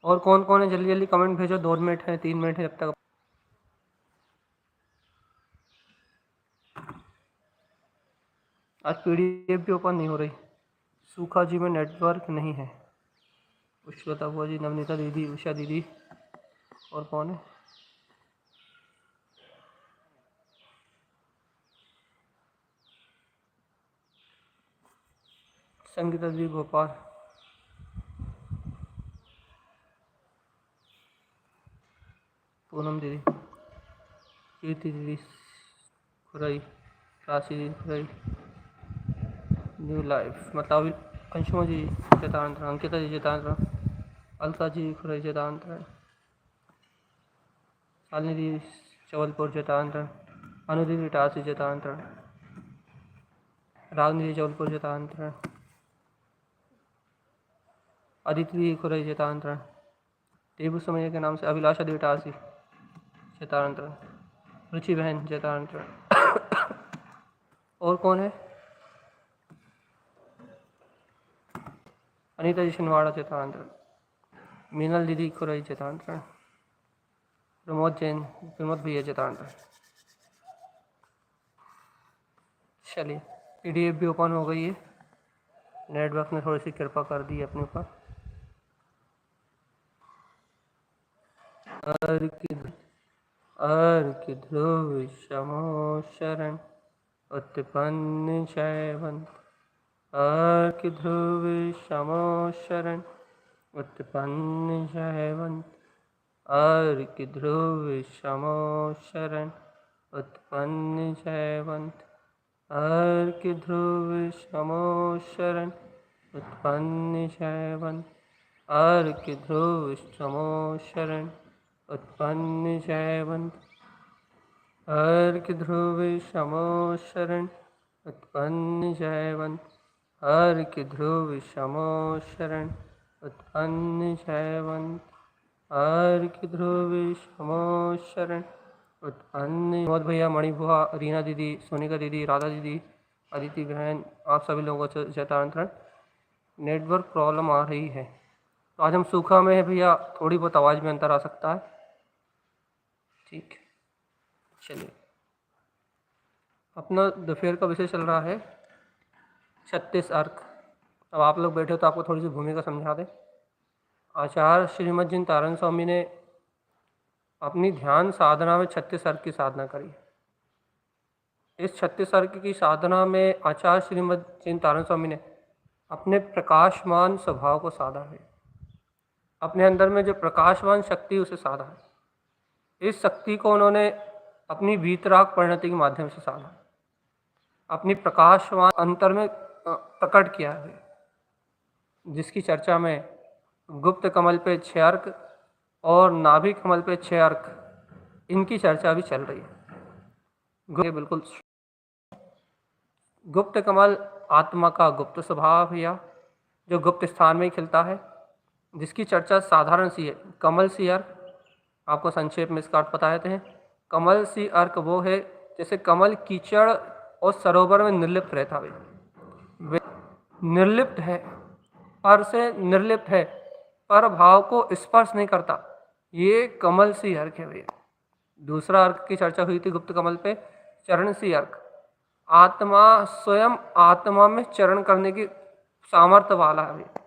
और कौन कौन है, जल्दी जल्दी कमेंट भेजो, 2 मिनट है, 3 मिनट है जब तक। आज पीडीएफ भी ओपन नहीं हो रही। सूखा जी में नेटवर्क नहीं है। पुष्पलता बुआ जी, नवनीता दीदी, उषा दीदी, और कौन है? संगीता दीदी भोपाल, पूनम दीदी, कीर्ति दीदी खुरई, राशि दीदी खुरई, न्यू लाइफ मतलब अंशुमा जी चेतांतरा, अंकिता जी चेतांतरा, अलका जी खुरई चेतांतरा, शालिनी दीदी जबलपुर चेतांतरा, अनु दीदी इटारसी चेतांतरा, रागनी जी जबलपुर चेतांतरा, अदिति दीदी खुरई चेतांतरा, टेबू समय के नाम से अभिलाषा देवी इटारसी चेतांतरा, रुचि बहन चेतांतरा। और कौन है? अनीता जी छिंदवाड़ा चेतांतरा, मीनल दीदी खुरई चेतांतरा, प्रमोद जैन, प्रमोद भैया चेतांतरा। चलिए, पीडीएफ भी ओपन हो गई है। नेटवर्क ने थोड़ी सी कृपा कर दी अपने ऊपर। अर्घ्य ध्रुव शमो शरण उत्पन्न शैवंत, अर्घ्य ध्रुव शमो शरण उत्पन्न शैवंत, अर्घ्य ध्रुव शमो शरण उत्पन्न शैवंत, अर्घ्य ध्रुव शमो शरण उत्पन्न शैवंत, अर्घ्य ध्रुव शमो शरण उत्पन्न शैवंत, अर्घ्य ध्रुव शमो शरण उत्पन्न शैवंत, अर्घ्य ध्रुव शमो शरण उत्पन्न शैवंत, अर्घ्य ध्रुव शमो शरण उत्पन्न। विनोद भैया, मणि बुआ, रीना दीदी, सोनिका दीदी, राधा दीदी, अदिति बहन, आप सभी लोगों को चेतांतरण। नेटवर्क प्रॉब्लम आ रही है तो आज हम सूखा में है भैया, थोड़ी बहुत आवाज़ में अंतर आ सकता है। ठीक, चलिए, अपना दोपहर का विषय चल रहा है 36 अर्क। अब आप लोग बैठे हो तो आपको थोड़ी सी भूमिका समझा दें। आचार्य श्रीमद जिन तारण स्वामी ने अपनी ध्यान साधना में 36 अर्क की साधना करी। इस 36 अर्क की साधना में आचार्य श्रीमद जिन तारण स्वामी ने अपने प्रकाशमान स्वभाव को साधा है। अपने अंदर में जो प्रकाशमान शक्ति उसे साधा है। इस शक्ति को उन्होंने अपनी वीतराग परिणति के माध्यम से साधा, अपनी प्रकाशमान अंतर में प्रकट किया है, जिसकी चर्चा में गुप्त कमल पे 6 अर्क और नाभि कमल पे 6 अर्क, इनकी चर्चा भी चल रही है। बिल्कुल, गुप्त कमल आत्मा का गुप्त स्वभाव है, जो गुप्त स्थान में ही खिलता है, जिसकी चर्चा साधारण सी है। कमल सी अर्क, आपको संक्षेप में इसका अर्थ बताते हैं। कमल सी अर्क वो है जैसे कमल कीचड़ और सरोवर में निर्लिप्त रहता है, वे निर्लिप्त है, पर से निर्लिप्त है, पर भाव को स्पर्श नहीं करता, ये कमल सी अर्क है भैया। दूसरा अर्क की चर्चा हुई थी गुप्त कमल पे, चरण सी अर्क। आत्मा स्वयं आत्मा में चरण करने की सामर्थ्य वाला है भैया।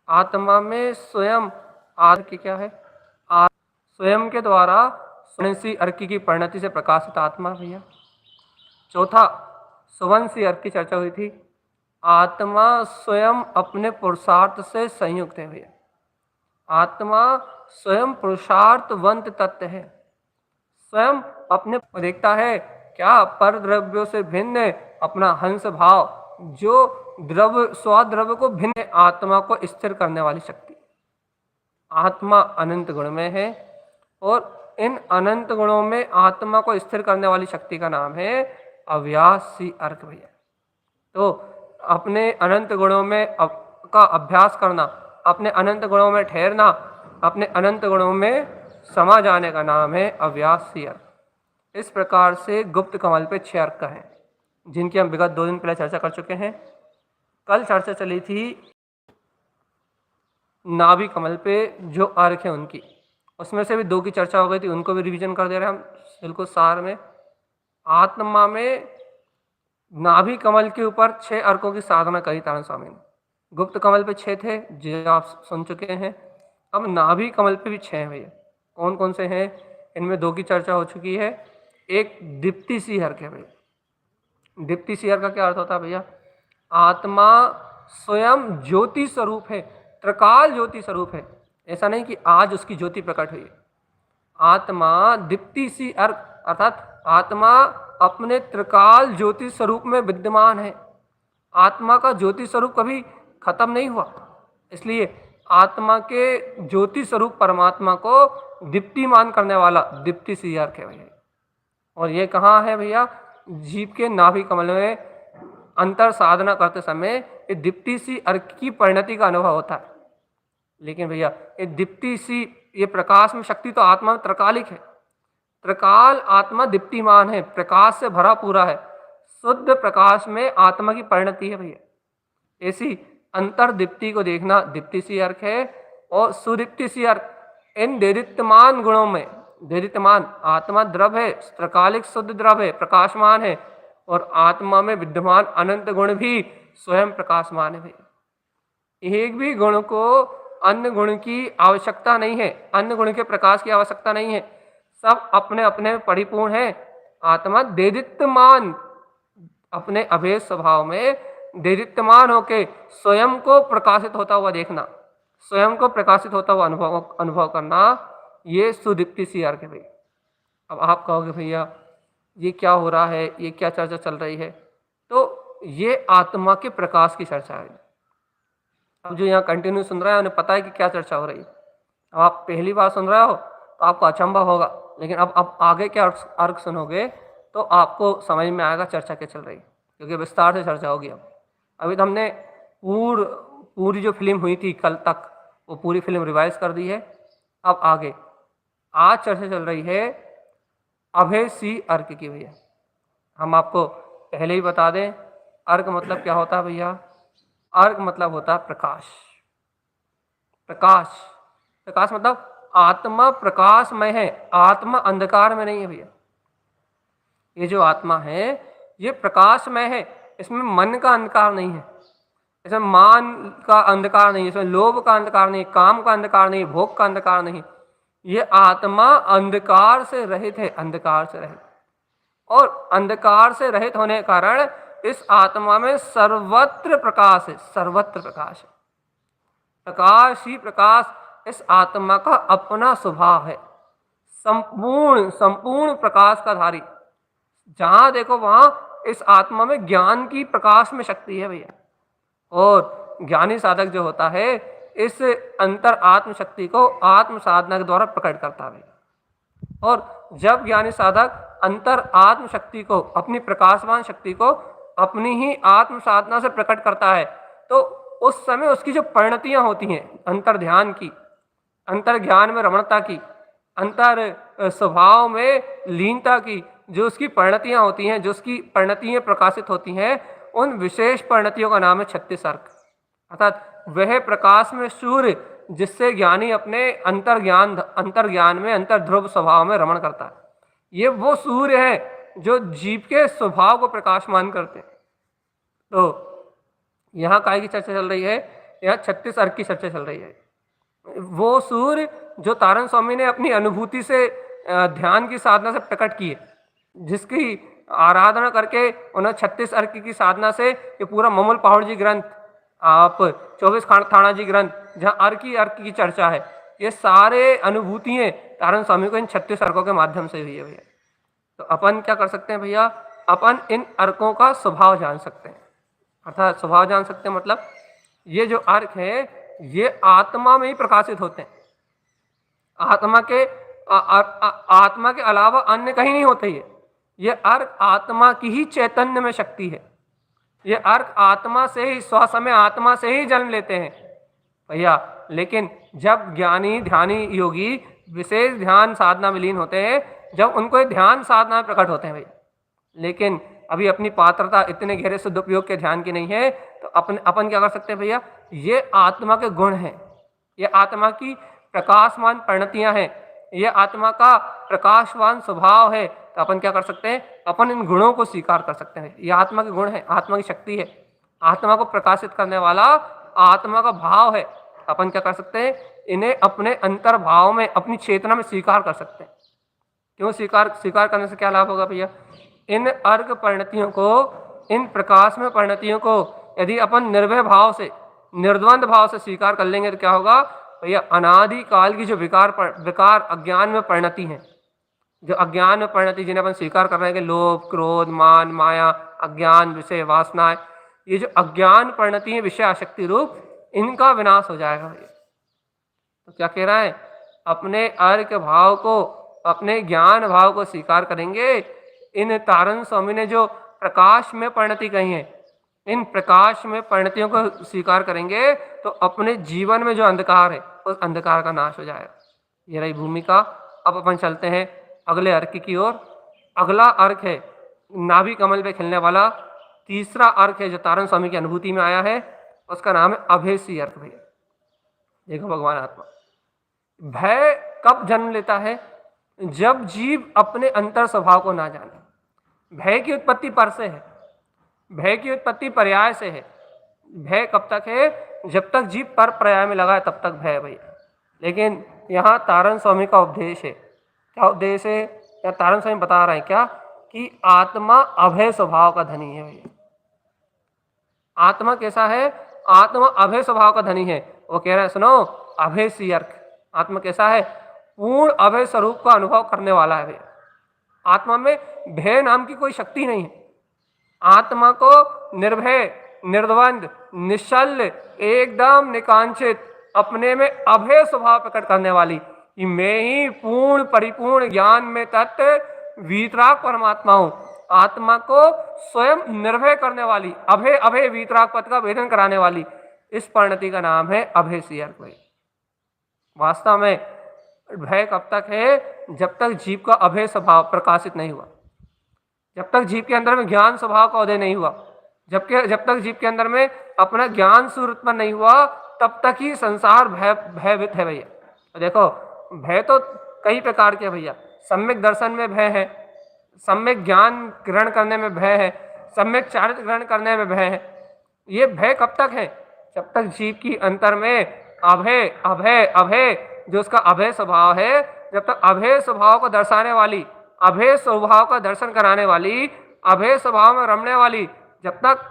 आत्मा में स्वयं अर्क क्या है? स्वयं के द्वारा स्वयंसी अर्क की परिणति से प्रकाशित आत्मा भैया। चौथा स्वयंसी अर्क की चर्चा हुई थी। आत्मा स्वयं अपने पुरुषार्थ से संयुक्त है भैया। आत्मा स्वयं पुरुषार्थवंत तत्व है, स्वयं अपने देखता है क्या पर द्रव्यों से भिन्न अपना हंस भाव, जो द्रव्य स्वद्रव्य को भिन्न आत्मा को स्थिर करने वाली शक्ति। आत्मा अनंत गुण में है और इन अनंत गुणों में आत्मा को स्थिर करने वाली शक्ति का नाम है अव्यासी अर्क भैया। तो अपने अनंत गुणों में का अभ्यास करना, अपने अनंत गुणों में ठहरना, अपने अनंत गुणों में समा जाने का नाम है अव्यासी अर्क। इस प्रकार से गुप्त कमल पे 6 अर्क है, जिनकी हम विगत 2 दिन पहले चर्चा कर चुके हैं। कल चर्चा चली थी नाभि कमल पे जो अर्क है उनकी, उसमें से भी 2 की चर्चा हो गई थी, उनको भी रिवीजन कर दे रहे हैं हम बिल्कुल सार में। आत्मा में नाभि कमल के ऊपर 6 अर्कों की साधना करी तारण स्वामी ने। गुप्त कमल पे 6 थे जो आप सुन चुके हैं, अब नाभि कमल पे भी 6 हैं भैया। कौन कौन से हैं? इनमें 2 की चर्चा हो चुकी है। एक दीप्ति सी अर्क है भैया। दीप्ति सी अर्क का क्या अर्थ होता है भैया? आत्मा स्वयं ज्योति स्वरूप है, त्रिकाल ज्योति स्वरूप है। ऐसा नहीं कि आज उसकी ज्योति प्रकट हुई है। आत्मा दीप्ति सी अर्क अर्थात आत्मा अपने त्रिकाल ज्योति स्वरूप में विद्यमान है। आत्मा का ज्योति स्वरूप कभी खत्म नहीं हुआ, इसलिए आत्मा के ज्योति स्वरूप परमात्मा को दीप्तिमान करने वाला दीप्ति सी अर्क है भैया। और ये कहाँ है भैया? जीव के नाभि कमल में अंतर साधना करते समय ये दीप्ति सी अर्क की परिणति का अनुभव होता है। लेकिन भैया ये दीप्ति सी, ये प्रकाश में शक्ति तो आत्मा में त्रिकालिक है। त्रिकाल आत्मा दीप्तिमान है, प्रकाश से भरा पूरा है। शुद्ध प्रकाश में आत्मा की परिणति है भैया। ऐसी अंतर दीप्ति को देखना दीप्ति सी अर्क है। और सुदीप्ति सी अर्क, इन देदीप्यमान गुणों में, देदीप्यमान आत्मा द्रव है, त्रिकालिक शुद्ध द्रव है, प्रकाशमान है, और आत्मा में विद्यमान अनंत गुण भी स्वयं प्रकाशमान है भैया। एक भी गुण को अन्य गुण की आवश्यकता नहीं है, अन्य गुण के प्रकाश की आवश्यकता नहीं है, सब अपने अपने में परिपूर्ण है। आत्मा देदीप्यमान, अपने अभेद स्वभाव में देदीप्यमान होके स्वयं को प्रकाशित होता हुआ देखना, स्वयं को प्रकाशित होता हुआ अनुभव करना, ये सुदीप्ति सी अर्क है भैया। अब आप कहोगे भैया ये क्या हो रहा है, ये क्या चर्चा चल रही है? तो ये आत्मा के प्रकाश की चर्चा है। अब जो यहाँ कंटिन्यू सुन रहे हैं उन्हें पता है कि क्या चर्चा हो रही है। अब आप पहली बार सुन रहे हो तो आपको अचंभा होगा, लेकिन अब आगे क्या अर्क सुनोगे तो आपको समझ में आएगा चर्चा क्या चल रही है, क्योंकि विस्तार से चर्चा होगी। अब अभी तो हमने पूरी जो फिल्म हुई थी कल तक, वो पूरी फिल्म रिवाइज कर दी है। अब आगे आज चर्चा चल रही है अभेद सी अर्क की भैया। हम आपको पहले ही बता दें, अर्क मतलब क्या होता है भैया? अर्क मतलब होता है प्रकाश। प्रकाश, प्रकाश मतलब आत्मा प्रकाशमय है, आत्मा अंधकार में नहीं है भैया। ये जो आत्मा है ये प्रकाशमय है, इसमें मन का अंधकार नहीं है, इसमें मान का अंधकार नहीं, इसमें लोभ का अंधकार नहीं, काम का अंधकार नहीं, भोग का अंधकार नहीं। ये आत्मा अंधकार से रहित है, अंधकार से रहित। और अंधकार से रहित होने के कारण इस आत्मा में सर्वत्र प्रकाश है, सर्वत्र प्रकाश है। प्रकाश ही प्रकाश इस आत्मा का अपना स्वभाव है, संपूर्ण प्रकाश का धारी। जहां देखो वहां इस आत्मा में ज्ञान की प्रकाश में शक्ति है भैया। और ज्ञानी साधक जो होता है इस अंतर आत्म शक्ति को आत्म साधना के द्वारा प्रकट करता है भैया। और जब ज्ञानी साधक अंतर आत्म शक्ति को, अपनी प्रकाशवान शक्ति को अपनी ही आत्म साधना से प्रकट करता है, तो उस समय उसकी जो परिणतियां होती हैं अंतर ध्यान की, अंतर ज्ञान में रमणता की, अंतर स्वभाव में लीनता की, जो उसकी परिणतियां होती हैं, जो उसकी परिणतियां प्रकाशित होती हैं, उन विशेष परिणतियों का नाम है 36 अर्क। अर्थात वह प्रकाश में सूर्य जिससे ज्ञानी अपने अंतर ज्ञान में अंतर ध्रुव स्वभाव में रमण करता है, ये वो सूर्य है जो जीव के स्वभाव को प्रकाशमान करते हैं। तो यहाँ काय की चर्चा चल रही है? यहाँ 36 अर्क की चर्चा चल रही है। वो सूर्य जो तारण स्वामी ने अपनी अनुभूति से ध्यान की साधना से प्रकट किए, जिसकी आराधना करके उन्हें 36 अर्क की साधना से ये पूरा ममल पहाड़ जी ग्रंथ, आप 24 थाना जी ग्रंथ, जहाँ अर्क की चर्चा है, ये सारे अनुभूतियाँ तारण स्वामी को इन 36 अर्कों के माध्यम से हुई है भैया। तो अपन क्या कर सकते हैं भैया? अपन इन अर्कों का स्वभाव जान सकते हैं। अर्थात स्वभाव जान सकते हैं मतलब ये जो अर्क है ये आत्मा में ही प्रकाशित होते हैं, आत्मा के अलावा अन्य कहीं नहीं होते। ये अर्क आत्मा की ही चैतन्य में शक्ति है। ये अर्क आत्मा से ही, स्वसमय आत्मा से ही जन्म लेते हैं भैया। लेकिन जब ज्ञानी ध्यानी योगी विशेष ध्यान साधना में लीन होते हैं, जब उनको ध्यान साधना में प्रकट होते हैं भैया, लेकिन अभी अपनी पात्रता इतने गहरे सदुपयोग के ध्यान की नहीं है, तो अपन क्या कर सकते हैं भैया? ये आत्मा के गुण हैं, ये आत्मा की प्रकाशमान परिणतियां हैं, ये आत्मा का प्रकाशवान स्वभाव है। तो अपन क्या कर सकते हैं, अपन इन गुणों को स्वीकार कर सकते हैं। ये आत्मा के गुण है, आत्मा की शक्ति है, आत्मा को प्रकाशित करने वाला आत्मा का भाव है। अपन क्या कर सकते हैं, इन्हें अपने अंतर्भाव में, अपनी चेतना में स्वीकार कर सकते हैं। क्यों स्वीकार करने से क्या लाभ होगा भैया, इन अर्घ परिणतियों को, इन प्रकाश में परिणतियों को यदि अपन निर्भय भाव से, निर्द्वंद भाव से स्वीकार कर लेंगे तो क्या होगा भैया, अनादि काल की जो विकार अज्ञान में परिणति है, जो अज्ञान में परिणति जिन्हें अपन स्वीकार कर रहे हैं कि लोभ, क्रोध, मान, माया, अज्ञान, विषय, वासनाएं, ये जो अज्ञान परिणति है विषय आसक्ति रूप, इनका विनाश हो जाएगा भैया। तो क्या कह रहा है, अपने अर्घ भाव को, अपने ज्ञान भाव को स्वीकार करेंगे। इन तारण स्वामी ने जो प्रकाश में परिणति कही है, इन प्रकाश में परिणतियों को स्वीकार करेंगे तो अपने जीवन में जो अंधकार है उस अंधकार का नाश हो जाएगा। ये रही भूमिका। अब अपन चलते हैं अगले अर्घ की ओर। अगला अर्घ है नाभि कमल पे खिलने वाला तीसरा अर्घ है जो तारण स्वामी की अनुभूति में आया है, उसका नाम है अभेसी अर्घ। भैया देखो, भगवान आत्मा, भय कब जन्म लेता है, जब जीव अपने अंतर स्वभाव को ना जाने। भय की उत्पत्ति पर से है, भय की उत्पत्ति पर्याय से है। भय कब तक है, जब तक जीव पर पर्याय में लगा है तब तक भय है भैया। लेकिन यहाँ तारण स्वामी का उपदेश है, क्या उपदेश है, या तारण स्वामी बता रहे हैं क्या, कि आत्मा अभय स्वभाव का धनी है भैया। आत्मा कैसा है, आत्मा अभय स्वभाव का धनी है। वो कह रहे हैं सुनो, अभय सी अर्थ, आत्मा कैसा है, पूर्ण अभय स्वरूप का अनुभव करने वाला है भैया। आत्मा में भय नाम की कोई शक्ति नहीं है। आत्मा को निर्भय, निर्द्वंद, निश्चल, एकदम निकांक्षित, अपने में अभय स्वभाव प्रकट करने वाली, कि मैं ही पूर्ण परिपूर्ण ज्ञान में तत्व वीतराग परमात्मा हूं। आत्मा को स्वयं निर्भय करने वाली, अभय अभय वीतराग पद का वेदन कराने वाली, इस परिणति का नाम है अभय सी अर्थ। वास्तव में भय कब तक है, जब तक जीव का अभय स्वभाव प्रकाशित नहीं हुआ, जब तक जीव के अंदर में ज्ञान स्वभाव का उदय नहीं हुआ, जब तक जीव के अंदर में अपना ज्ञान सूर्य उत्पन्न नहीं हुआ, तब तक ही संसार भयभीत है भैया। तो देखो, भय तो कई प्रकार के भैया, सम्यक दर्शन में भय है, सम्यक ज्ञान ग्रहण करने में भय है, सम्यक चारित्र ग्रहण करने में भय है। ये भय कब तक है, जब तक जीव की अंतर में अभय अभय अभय जो उसका अभय स्वभाव है, जब तक अभय स्वभाव को दर्शाने वाली, अभय स्वभाव का दर्शन कराने वाली, अभय स्वभाव में रमने वाली, जब तक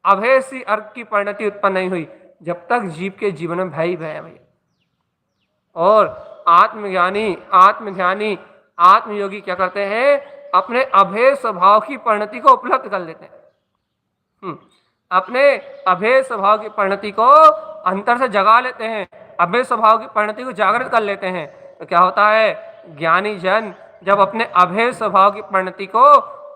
अभय सी अर्घ की परिणति उत्पन्न नहीं हुई, जब तक जीव के जीवन में भय ही भय है भैया। और आत्मज्ञानी, आत्मध्यानी, आत्मयोगी क्या करते हैं, अपने अभय स्वभाव की परिणति को उपलब्ध कर लेते हैं। अपने अभय स्वभाव की परिणति को अंतर से जगा लेते हैं, अभय स्वभाव की परिणति को जागृत कर लेते हैं। तो क्या होता है, ज्ञानी जन जब अपने अभय स्वभाव की परिणति को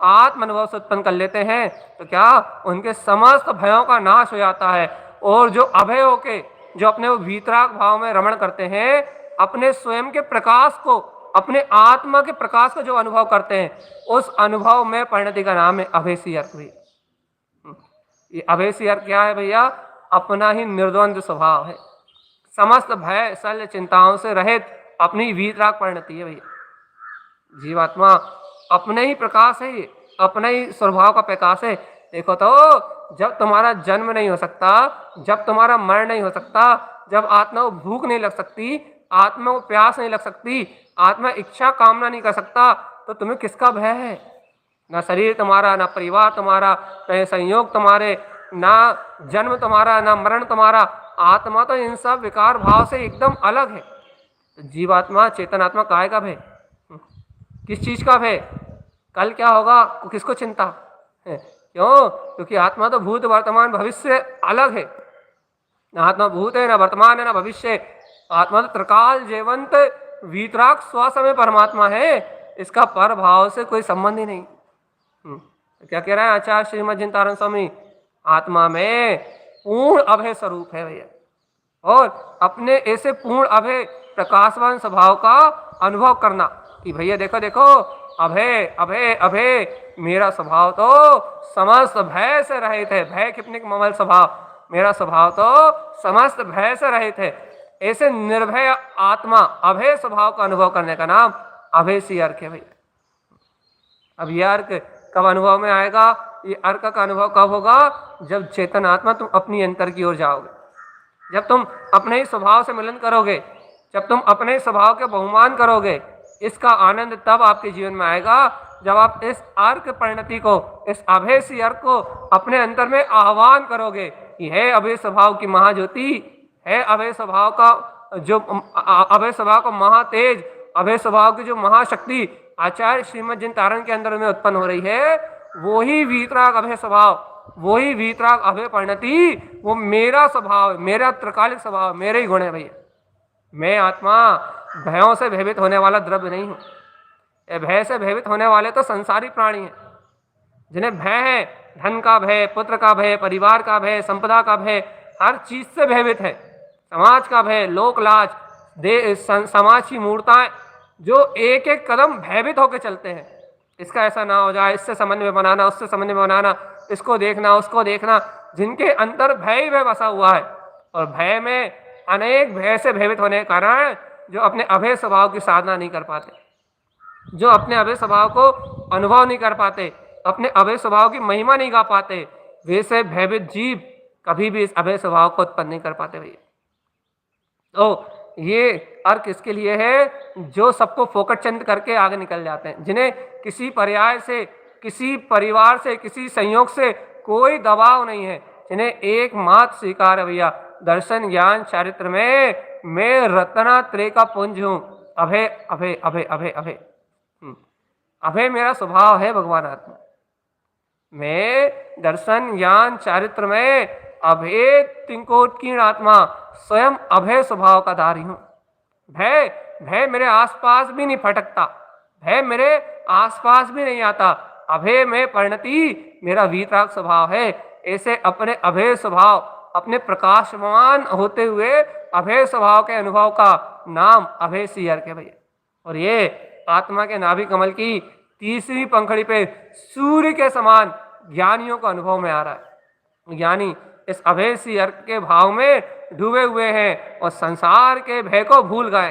आत्म अनुभव से उत्पन्न कर लेते हैं तो क्या उनके समस्त भयों का नाश हो जाता है। और जो अभय होके, जो अपने वो वीतराग भाव में रमण करते हैं, अपने स्वयं के प्रकाश को, अपने आत्मा के प्रकाश को जो अनुभव करते हैं, उस अनुभव में परिणति का नाम है अभयसी अर्थ। ये अभयसी अर्थ क्या है भैया, अपना ही निर्द्वंद स्वभाव है, समस्त भय शल्य चिंताओं से रहित अपनी वीतराग परिणति है भैया। जीवात्मा अपने ही प्रकाश है, ये अपने ही स्वभाव का प्रकाश है। देखो तो, जब तुम्हारा जन्म नहीं हो सकता, जब तुम्हारा मरण नहीं हो सकता, जब आत्मा को भूख नहीं लग सकती, आत्मा को प्यास नहीं लग सकती, आत्मा इच्छा कामना नहीं कर सकता, तो तुम्हें किसका भय है। ना शरीर तुम्हारा, ना परिवार तुम्हारा, ना संयोग तुम्हारे, ना जन्म तुम्हारा, ना मरण तुम्हारा। आत्मा तो इन सब विकार भाव से एकदम अलग है। जीवात्मा, चेतनात्मा काय का भय, किस चीज का भय, कल क्या होगा किसको चिंता है। क्यों, क्योंकि आत्मा तो भूत वर्तमान भविष्य अलग है। ना आत्मा भूत है, ना वर्तमान है, ना भविष्य। आत्मा तो त्रिकाल जीवंत वीतराग स्वसमय परमात्मा है, इसका पर भाव से कोई संबंध ही नहीं। क्या कह रहा है आचार्य श्रीमद जिन तारण स्वामी, आत्मा में पूर्ण अभय स्वरूप है भैया। और अपने ऐसे पूर्ण अभय प्रकाशवान स्वभाव का अनुभव करना कि भैया देखो देखो, अभय अभय अभय, मेरा स्वभाव तो समस्त भय से रहित है। भय कितने ममल स्वभाव, मेरा स्वभाव तो समस्त भय से रहित है। ऐसे निर्भय आत्मा, अभय स्वभाव का अनुभव करने का नाम अभय सी अर्क है भैया। अब ये अर्क कब अनुभव में आएगा? ये अर्क का अनुभव कब होगा? जब चेतन आत्मा तुम अपनी अंतर की ओर जाओगे, जब तुम अपने ही स्वभाव से मिलन करोगे, जब तुम अपने स्वभाव के बहुमान करोगे। इसका आनंद तब आपके जीवन में आएगा जब आप इस अर्क परिणति को, इस अभय सी अर्क को अपने अंतर में आह्वान करोगे कि है अभय स्वभाव की महाज्योति, है अभय स्वभाव का जो अभय स्वभाव का महातेज, अभय स्वभाव की जो महाशक्ति आचार्य श्रीमद जिन तारण के अंदर में उत्पन्न हो रही है, वो ही वीतराग अभय स्वभाव, वो ही वीतराग अभय परिणति, वो मेरा स्वभाव है, मेरा त्रिकालिक स्वभाव, मेरे ही गुण है भैया। मैं आत्मा भयों से भयभीत होने वाला द्रव्य नहीं हूँ। भय से भयभीत होने वाले तो संसारी प्राणी हैं, जिन्हें भय है, धन का भय, पुत्र का भय, परिवार का भय, संपदा का भय, हर चीज से भयभीत है। समाज का भय, लोक लाज, समाज की मूर्ताएं, जो एक एक कदम भयभीत होकर चलते हैं। इसका ऐसा ना हो जाए, इससे समन्वय बनाना, उससे समन्वय बनाना, इसको देखना, उसको देखना, जिनके अंदर भय ही भय बसा हुआ है। और भय में अनेक भय से भयभीत होने के कारण जो अपने अभय स्वभाव की साधना नहीं कर पाते, जो अपने अभय स्वभाव को अनुभव नहीं कर पाते, अपने अभय स्वभाव की महिमा नहीं गा पाते, वैसे भयभीत जीव कभी भी इस अभय स्वभाव को उत्पन्न नहीं कर पाते भैया। तो ये अर्क इसके लिए है जो सबको फोकट चंद करके आगे निकल जाते हैं, जिन्हें किसी पर्याय से, किसी परिवार से, किसी संयोग से कोई दबाव नहीं है, जिन्हें एकमात्र स्वीकार है भैया दर्शन ज्ञान चारित्र में मैं रत्नात्रय का पुंज हूँ। अभय अभय अभय अभय अभय अभय मेरा स्वभाव है भगवान आत्मा। मैं दर्शन ज्ञान चारित्र में अभय तिंकोत्कीर्ण आत्मा, स्वयं अभय स्वभाव का धारी हूं। भय भय मेरे आसपास भी नहीं फटकता, भय मेरे आसपास भी नहीं आता। अभय में परिणति मेरा वीतराग स्वभाव है। ऐसे अपने अभय स्वभाव, अपने प्रकाशमान होते हुए अभय स्वभाव के अनुभव का नाम अभय सी अर्क है भैया। और ये आत्मा के नाभि कमल की तीसरी पंखड़ी पे सूर्य के समान ज्ञानियों को अनुभव में आ रहा है। ज्ञानी इस अभय सी अर्क के भाव में डूबे हुए हैं और संसार के भय को भूल गए।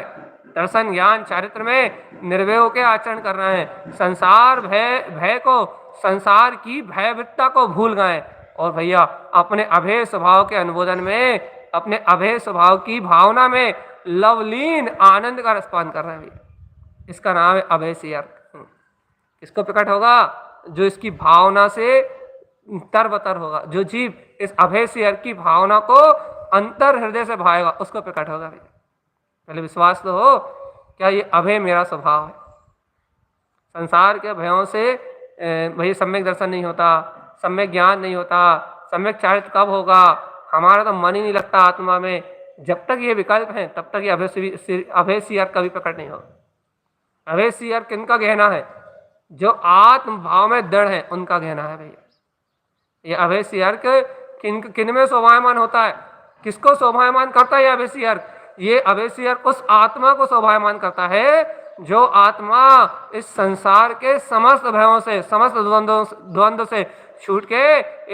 दर्शन ज्ञान चारित्र में निर्भय के आचरण कर रहे हैं। संसार भय को, संसार की भयभीतता को भूल गए और भैया अपने अभय स्वभाव के अनुमोदन में, अपने अभय स्वभाव की भावना में लवलीन आनंद का रसपान कर रहे हैं भैया। इसका नाम है अभय सी अर्क। किसको प्रकट होगा? जो इसकी भावना से तरबतर होगा, जो जीव इस अभय सी अर्क की भावना को अंतर हृदय से भाएगा, उसको प्रकट होगा भैया। पहले विश्वास तो हो, क्या ये अभय मेरा स्वभाव है। संसार के भयों से भैया सम्यक दर्शन नहीं होता, सम्यक ज्ञान नहीं होता, सम्यक चारित्र कब होगा? हमारा तो मन ही नहीं लगता आत्मा में। जब तक ये विकल्प है तब तक ये अभय सी अर्क कभी प्रकट नहीं होगा। अभय सी अर्क किनका गहना है? जो आत्म भाव में दृढ़ है, उनका गहना है भैया। ये अभय सी अर्क किन में शोभायमान होता है? किसको शोभायमान करता है ये अभय सी अर्क? ये अभय सी अर्क उस आत्मा को शोभायमान करता है जो आत्मा इस संसार के समस्त भयों से, समस्त द्वंद्व से छूट के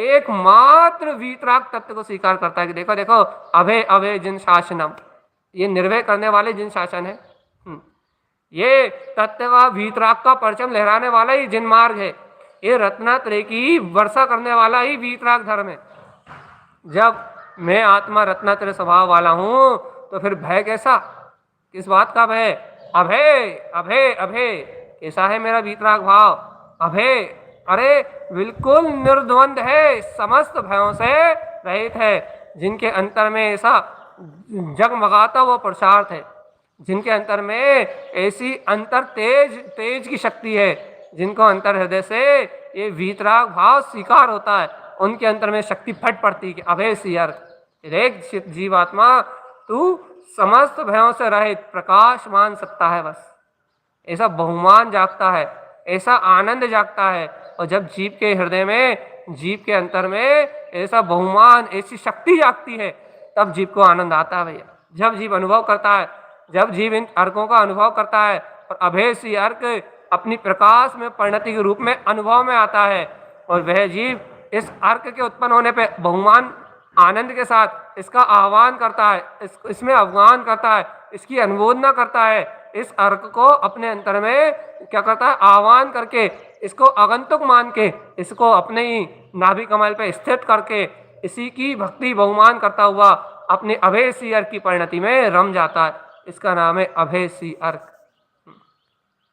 एकमात्र वीतराग तत्व को स्वीकार करता है कि देखो देखो अभय अभय जिन शासनम, ये निर्भय करने वाले जिन शासन है। ये तत्व का वीतराग का परचम लहराने वाला ही जिन मार्ग है। ये रत्नात्रय की वर्षा करने वाला ही वीतराग धर्म है। जब मैं आत्मा रत्नात्रय स्वभाव वाला हूं तो फिर भय कैसा? किस बात का भय? अभय अभय अभय। कैसा है मेरा वीतराग भाव? अभय, अरे बिल्कुल निर्द्वंद है, समस्त भयों से रहित है, जिनके अंतर में ऐसा जगमगाता हुआ पुरुषार्थ है, जिनके अंतर में ऐसी अंतर तेज की शक्ति है, जिनको अंतर हृदय से ये वीतराग भाव स्वीकार होता है, उनके अंतर में शक्ति फट पड़ती है कि अभय सी अर्क। एक जीवात्मा तू समस्त भयों से रहित प्रकाशमान सत्ता है, बस ऐसा बहुमान जागता है, ऐसा आनंद जागता है। और जब जीव के हृदय में, जीव के अंतर में ऐसा बहुमान, ऐसी शक्ति जागती है, तब जीव को आनंद आता है भैया। जब जीव अनुभव करता है, जब जीव इन अर्कों का अनुभव करता है और अभय सी अर्क अपनी प्रकाश में परिणति के रूप में अनुभव में आता है, और वह जीव इस अर्क के उत्पन्न होने पे बहुमान आनंद के साथ इसका आह्वान करता है, इसमें अफगान करता है, इसकी अनुमोदना करता है, इस अर्क को अपने अंतर में क्या करता है, आह्वान करके, इसको आगंतुक मान के, इसको अपने ही नाभि कमल पे स्थित करके इसी की भक्ति बहुमान करता हुआ अपने अभय सी अर्क की परिणति में रम जाता है। इसका नाम है अभय सी अर्क।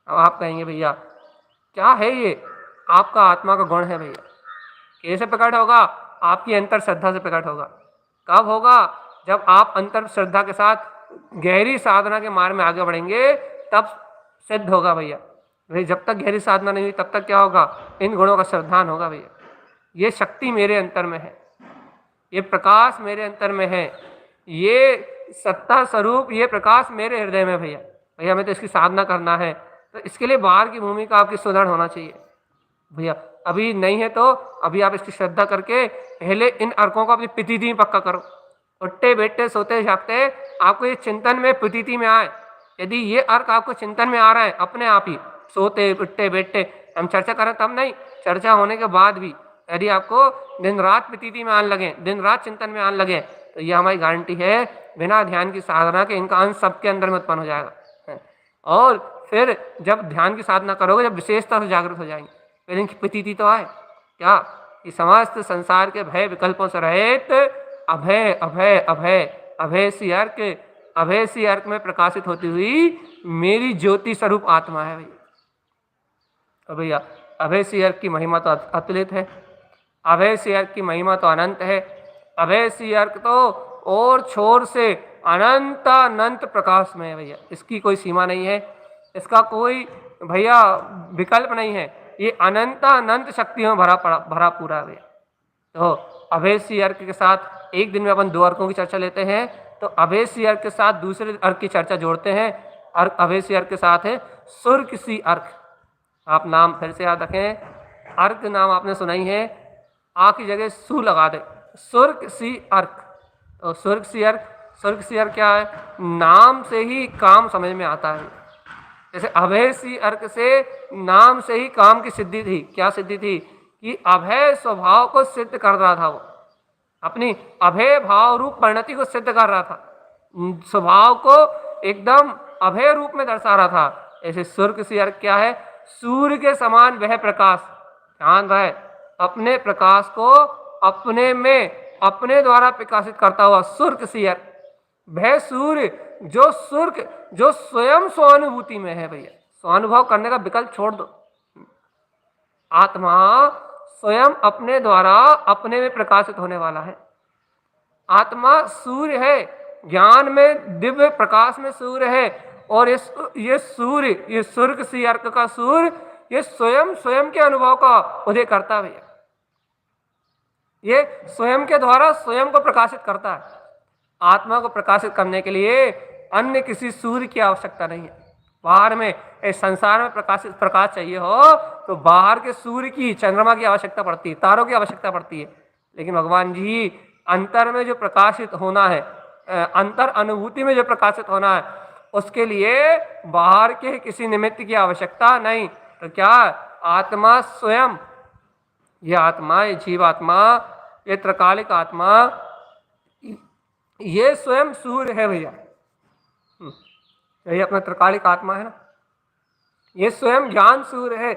अब आप कहेंगे भैया क्या है ये? आपका आत्मा का गुण है भैया। कैसे प्रकट होगा? आपकी अंतर श्रद्धा से प्रकट होगा। कब होगा? जब आप अंतर श्रद्धा के साथ गहरी साधना के मार्ग में आगे बढ़ेंगे तब सिद्ध होगा भैया। भाई जब तक गहरी साधना नहीं हुई तब तक क्या होगा? इन गुणों का श्रद्धान होगा भैया। ये शक्ति मेरे अंतर में है, ये प्रकाश मेरे अंतर में है, ये सत्ता स्वरूप, ये प्रकाश मेरे हृदय में भैया। भैया हमें तो इसकी साधना करना है, तो इसके लिए बाहर की भूमिका आपकी सुदृढ़ होना चाहिए भैया। अभी नहीं है तो अभी आप इसकी श्रद्धा करके पहले इन अर्कों को अपनी प्रतीति में पक्का करो। उठते बैठते सोते जागते आपको ये चिंतन में प्रतीति में आए। यदि ये अर्क आपको चिंतन में आ रहा है अपने आप ही, सोते उठते बैठते, हम चर्चा करें तब नहीं, चर्चा होने के बाद भी यदि आपको दिन रात प्रतीति में आने लगे, दिन रात चिंतन में आने लगे, तो ये हमारी गारंटी है बिना ध्यान की साधना के इनका अंश सबके अंदर में उत्पन्न हो जाएगा। और फिर जब ध्यान की साधना करोगे, जब विशेषता से जागृत हो जाएंगे, फिर इनकी प्रतीति तो आए क्या कि समस्त संसार के भय विकल्पों से रहित अभय अभय अभय अभय सी अर्क, अभय सी अर्क में प्रकाशित होती हुई मेरी ज्योति स्वरूप आत्मा है भैया। तो भैया अभय सी अर्क की महिमा तो अतुलित है, अभय सी अर्क की महिमा तो अनंत है। अभय सी अर्क तो और छोर से अनंत अनंत प्रकाश में है भैया। इसकी कोई सीमा नहीं है, इसका कोई भैया विकल्प नहीं है। ये अनंत अनंत शक्तियों में भरा पूरा है। तो अभय सी अर्क के साथ एक दिन में अपन 2 अर्कों की चर्चा लेते हैं, तो अभय सी अर्क के साथ दूसरे अर्क की चर्चा जोड़ते हैं। अर्क अभय सी अर्क के साथ है सुर्क सी अर्क। आप नाम फिर से याद रखें, अर्क नाम आपने सुना ही है, आ की जगह सु लगा दे, सुर्क सी अर्क। तो सुर्क सी अर्क, सुर्क सी अर्क क्या है? नाम से ही काम समझ में आता है। जैसे अभय सी अर्क से नाम से ही काम की सिद्धि थी। क्या सिद्धि थी? कि अभय स्वभाव को सिद्ध कर रहा था, वो अपनी अभय भाव रूप परिणति को सिद्ध कर रहा था, स्वभाव को एकदम अभय रूप में दर्शा रहा था। ऐसे सुर्क सी अर्क क्या है? सूर्य के समान वह प्रकाश, ध्यान रहे, अपने प्रकाश को अपने में अपने द्वारा प्रकाशित करता हुआ सुर्क सी अर्क। वह सूर्य जो स्वयं स्वानुभूति में है भैया। स्वानुभव करने का विकल्प छोड़ दो, आत्मा स्वयं अपने द्वारा अपने में प्रकाशित होने वाला है। आत्मा सूर्य है, ज्ञान में दिव्य प्रकाश में सूर्य है। और ये सूर्य, ये सुर्ग सी अर्क का सूर्य, ये स्वयं के अनुभव का उदय करता है। ये स्वयं के द्वारा स्वयं को प्रकाशित करता है। आत्मा को प्रकाशित करने के लिए अन्य किसी सूर्य की आवश्यकता नहीं है। बाहर में इस संसार में प्रकाश चाहिए हो तो बाहर के सूर्य की, चंद्रमा की आवश्यकता पड़ती है, तारों की आवश्यकता पड़ती है। लेकिन भगवान जी अंतर में जो प्रकाशित होना है, अंतर अनुभूति में जो प्रकाशित होना है, उसके लिए बाहर के किसी निमित्त की आवश्यकता नहीं। तो क्या आत्मा स्वयं, ये आत्मा, ये जीवात्मा, ये त्रकालिक आत्मा, ये स्वयं सूर्य है भैया। यही अपना त्रकालिक आत्मा है ना, ये स्वयं ज्ञान सूर्य है।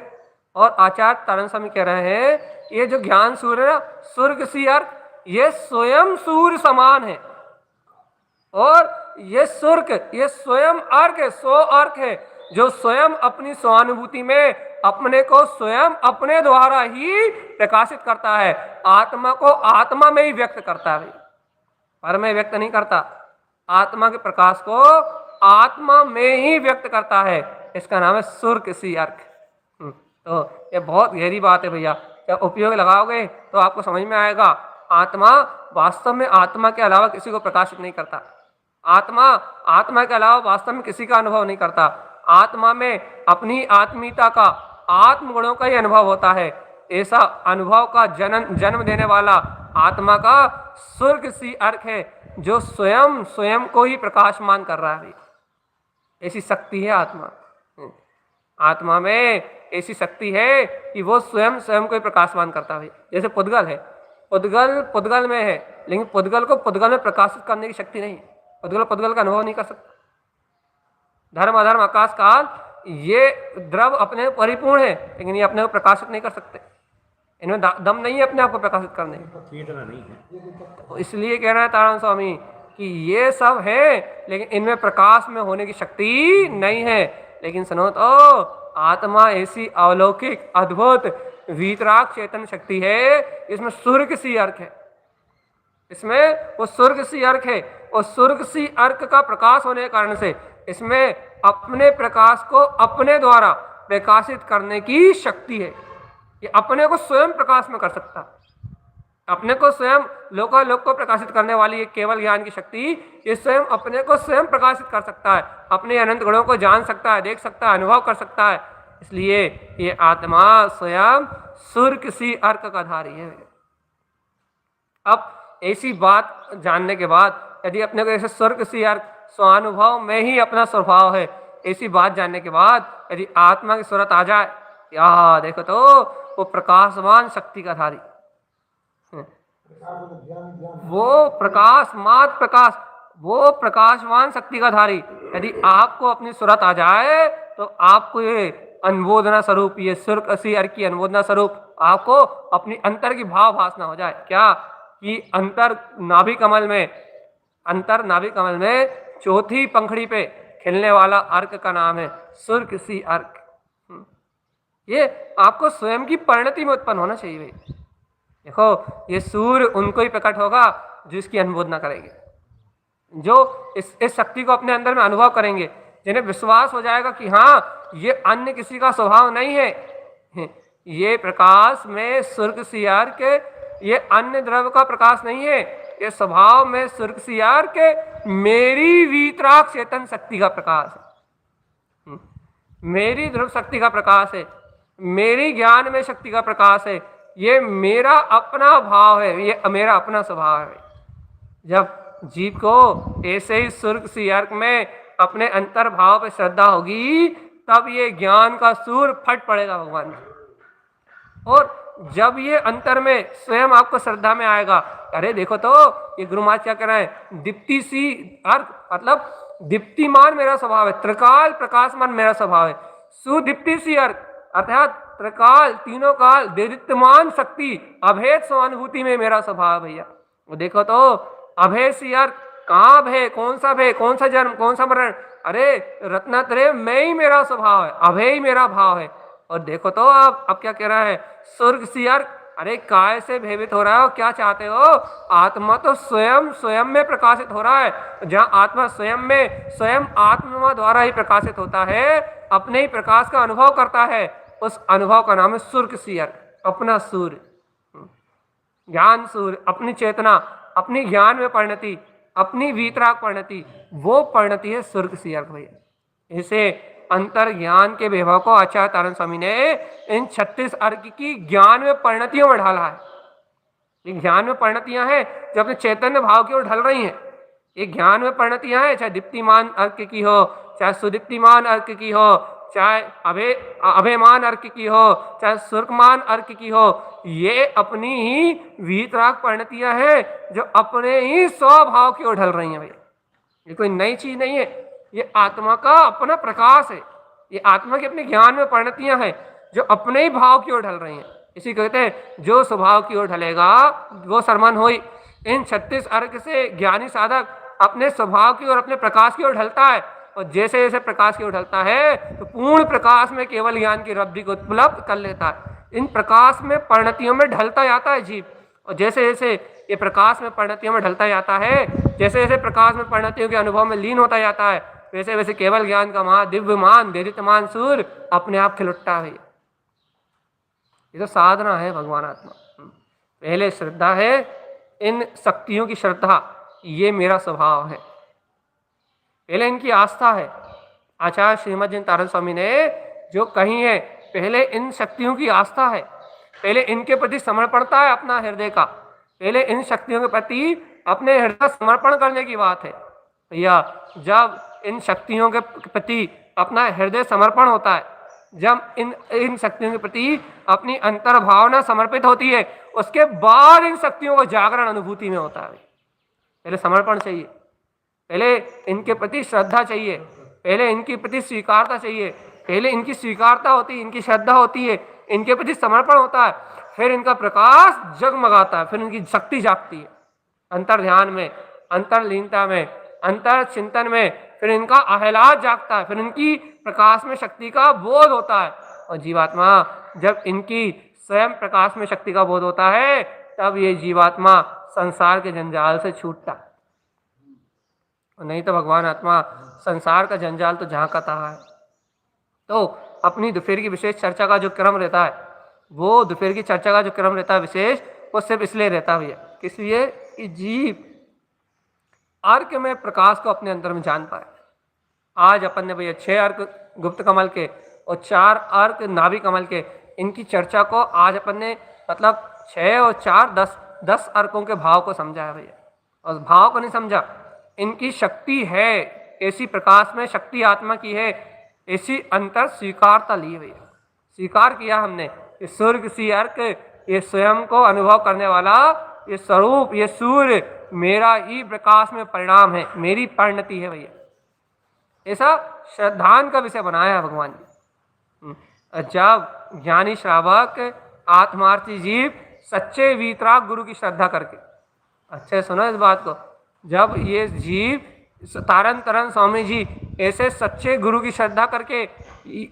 और आचार्य तारण स्वामी कह रहे हैं ये जो ज्ञान सूर्य है ना, सुर्ग सी अर्क, ये स्वयं सूर्य समान है। और ये सुर्ग, ये स्वयं अर्क है, सो अर्क है, जो स्वयं अपनी स्वानुभूति में अपने को स्वयं अपने द्वारा ही प्रकाशित करता है। आत्मा को आत्मा में ही व्यक्त करता है, पर में व्यक्त नहीं करता। आत्मा के प्रकाश को आत्मा में ही व्यक्त करता है। इसका नाम है सुर्ग सी अर्क। तो ये बहुत गहरी बात है भैया, जब उपयोग लगाओगे तो आपको समझ में आएगा। आत्मा वास्तव में आत्मा के अलावा किसी को प्रकाशित नहीं करता। आत्मा के अलावा वास्तव में किसी का अनुभव नहीं करता। आत्मा में अपनी आत्मीयता का, आत्मगुणों का ही अनुभव होता है। ऐसा अनुभव का जन्म देने वाला आत्मा का सुर्ग सी अर्क है, जो स्वयं को ही प्रकाशमान कर रहा है। ऐसी शक्ति है आत्मा में ऐसी शक्ति है कि वो स्वयं को ही प्रकाशमान करता है। जैसे पुद्गल है, पुद्गल पुद्गल में है, लेकिन पुद्गल को पुद्गल में प्रकाशित करने की शक्ति नहीं है। पुद्गल पुद्गल का अनुभव नहीं कर सकता। धर्म अधर्म आकाश काल ये द्रव अपने में परिपूर्ण है, लेकिन ये अपने को प्रकाशित नहीं कर सकते। इनमें दम नहीं है अपने आप को प्रकाशित करने की। तो इसलिए कह रहे हैं तारण स्वामी कि ये सब है, लेकिन इनमें प्रकाश में होने की शक्ति नहीं है। लेकिन सुनो तो आत्मा ऐसी अलौकिक अद्भुत वीतराग चेतन शक्ति है, इसमें स्वर्ग सी अर्क है, इसमें वो स्वर्ग सी अर्क है, और स्वर्ग सी अर्क का प्रकाश होने के कारण से इसमें अपने प्रकाश को अपने द्वारा प्रकाशित करने की शक्ति है। ये अपने को स्वयं प्रकाश में कर सकता है, अपने को स्वयं लोकालोक को प्रकाशित करने वाली एक केवल ज्ञान की शक्ति, ये स्वयं अपने को स्वयं प्रकाशित कर सकता है, अपने अनंत गुणों को जान सकता है, देख सकता है, अनुभव कर सकता है। इसलिए ये आत्मा स्वयं सूर्य सी अर्क का धारी है। अब ऐसी बात जानने के बाद यदि अपने को ऐसे स्वर्ग सी अर्क स्वानुभव में ही अपना स्वभाव है, ऐसी बात जानने के बाद यदि आत्मा की सूरत आ जाए, या देखो तो वो प्रकाशवान शक्ति का धारी, वो प्रकाश मात प्रकाश, वो प्रकाशवान शक्ति का धारी यदि आपको अपनी सूरत आ जाए तो आपको ये अनुबोधना स्वरूप, ये सुर्ख सी अर्क की अनुबोधना स्वरूप आपको अपनी अंतर की भाव भासना हो जाए। क्या कि अंतर नाभि कमल में, अंतर नाभि कमल में चौथी पंखड़ी पे खिलने वाला अर्क का नाम है सुर्ख सी अर्क। ये आपको स्वयं की परिणति में उत्पन्न होना चाहिए भाई। देखो ये सूर्य उनको ही प्रकट होगा जो इसकी अनुबोधना करेंगे, जो इस शक्ति को अपने अंदर में अनुभव करेंगे, जिन्हें विश्वास हो जाएगा कि हाँ ये अन्य किसी का स्वभाव नहीं है, ये प्रकाश में सुर्ख सी अर्क, ये अन्य द्रव्य का प्रकाश नहीं है, ये स्वभाव में सुर्ख सी अर्क मेरी वीतराग चेतन शक्ति का प्रकाश है, मेरी ध्रुव शक्ति का प्रकाश है, मेरी ज्ञान में शक्ति का प्रकाश है, ये मेरा अपना भाव है, ये मेरा अपना स्वभाव है। जब जीव को ऐसे ही सुर्ख सी अर्क में अपने अंतर भाव पर श्रद्धा होगी, तब ये ज्ञान का सूर फट पड़ेगा भगवान। और जब ये अंतर में स्वयं आपको श्रद्धा में आएगा, अरे देखो तो ये गुरु महाराज क्या कह रहे हैं, दीप्ति सी अर्क मतलब दीप्तिमान मेरा स्वभाव है, त्रिकाल प्रकाशमान मेरा स्वभाव है, सुदीप्ति सी अर्क अर्थात त्रिकाल तीनों काल देदीप्यमान शक्ति अभेद स्वानुभूति में मेरा स्वभाव भैया। वो देखो तो अभेद सी अर्क, कहाँ भय, कौन सा भय, कौन सा जन्म, कौन सा मरण, अरे रत्नात्रय में ही मेरा स्वभाव है, अभय ही मेरा भाव है। और देखो तो आप अब क्या कह रहा है, स्वर्ग सी अर्क, अरे काय से भयभीत हो रहा हो, क्या चाहते हो, आत्मा तो स्वयं स्वयं में प्रकाशित हो रहा है। जहाँ आत्मा स्वयं में स्वयं आत्मा द्वारा ही प्रकाशित होता है, अपने ही प्रकाश का अनुभव करता है, उस अनुभव का नाम है स्वर्ग सी अर्क, अपना सूर्य, ज्ञान सूर्य, अपनी चेतना, अपनी ज्ञान में परिणति, अपनी वीतराग परिणति, वो परिणति है स्वर्ग सी अर्क भैया। इसे अंतर ज्ञान के वैभव को आचार्य तारण स्वामी ने इन 36 अर्क की ज्ञान में परिणतियों में ढाला है। ये ज्ञान में परिणतियां हैं जो अपने चैतन्य भाव की ओर ढल रही हैं। ये ज्ञान में परिणतियां हैं, चाहे दीप्तिमान अर्क की हो, चाहे सुदीप्तिमान अर्क की हो, चाहे अभयमान अर्क की हो, चाहे सुर्खमान अर्क की हो, ये अपनी ही वीतराग परिणतियां हैं जो अपने ही स्वभाव की ओर ढल रही हैं भैया। ये कोई नई चीज नहीं है, ये आत्मा का अपना प्रकाश है, ये आत्मा की अपने ज्ञान में परिणतियां हैं जो अपने ही भाव की ओर ढल रही हैं। इसी कहते हैं जो स्वभाव की ओर ढलेगा वो सरमन होई। इन 36 अर्क से ज्ञानी साधक अपने स्वभाव की ओर, अपने प्रकाश की ओर ढलता है, और जैसे जैसे प्रकाश की ओर ढलता है तो पूर्ण प्रकाश में केवल ज्ञान की रब्धि को उपलब्ध कर लेता है। इन प्रकाश में परिणतियों में ढलता जाता है जीव, और जैसे जैसे ये प्रकाश में परिणतियों में ढलता जाता है, जैसे जैसे प्रकाश में परिणतियों के अनुभव में लीन होता जाता है, वैसे वैसे केवल ज्ञान का महादिव्यमान देदितमान सूर्य अपने आप खिल उठता है। ये तो साधना है भगवान आत्मा। पहले श्रद्धा है, इन शक्तियों की श्रद्धा, ये मेरा स्वभाव है, पहले इनकी आस्था है। आचार्य श्रीमद जिन तारण स्वामी ने जो कही है, पहले इन शक्तियों की आस्था है, पहले इनके प्रति समर्पणता है अपना हृदय का, पहले इन शक्तियों के प्रति अपने हृदय समर्पण करने की बात है भैया। जब इन शक्तियों के प्रति अपना हृदय समर्पण होता है, जब इन इन शक्तियों के प्रति अपनी अंतर भावना समर्पित होती है, उसके बाद इन शक्तियों का जागरण अनुभूति में होता है। पहले समर्पण चाहिए, पहले इनके प्रति श्रद्धा चाहिए, पहले इनके प्रति स्वीकारता चाहिए, पहले इनकी स्वीकारता होती है, इनकी श्रद्धा होती है, इनके प्रति समर्पण होता है, फिर इनका प्रकाश जगमगाता है, फिर इनकी शक्ति जागती है अंतर ध्यान में, अंतरलीनता में, अंतर चिंतन में, फिर इनका आह्लाद जागता है, फिर इनकी प्रकाश में शक्ति का बोध होता है। और जीवात्मा जब इनकी स्वयं प्रकाश में शक्ति का बोध होता है, तब ये जीवात्मा संसार के जंजाल से छूटता है। नहीं तो भगवान आत्मा संसार का जंजाल तो जहाँ का तहाँ है। तो अपनी दोपहर की विशेष चर्चा का जो क्रम रहता है, वो दोपहर की चर्चा का जो क्रम रहता है विशेष, वो सिर्फ इसलिए रहता है भैया, किस लिए कि जीव अर्क में प्रकाश को अपने अंदर में जान पाए। आज अपन ने भैया 6 अर्क गुप्त कमल के और 4 अर्क नाभि कमल के, इनकी चर्चा को आज अपन ने मतलब 6 और 4 10 अर्कों के भाव को समझा है भैया। और भाव को नहीं समझा, इनकी शक्ति है, ऐसी प्रकाश में शक्ति आत्मा की है, ऐसी अंतर स्वीकारता ली भैया। स्वीकार किया हमने कि स्वर्ग सी अर्क, ये स्वयं को अनुभव करने वाला ये स्वरूप, ये सूर्य मेरा ही प्रकाश में परिणाम है, मेरी परिणति है भैया। ऐसा श्रद्धान का विषय बनाया है भगवान जी। जब ज्ञानी श्रावक आत्मार्थी जीव सच्चे वीतराग गुरु की श्रद्धा करके, अच्छे सुनो इस बात को, जब ये जीव तारण तरन स्वामी जी ऐसे सच्चे गुरु की श्रद्धा करके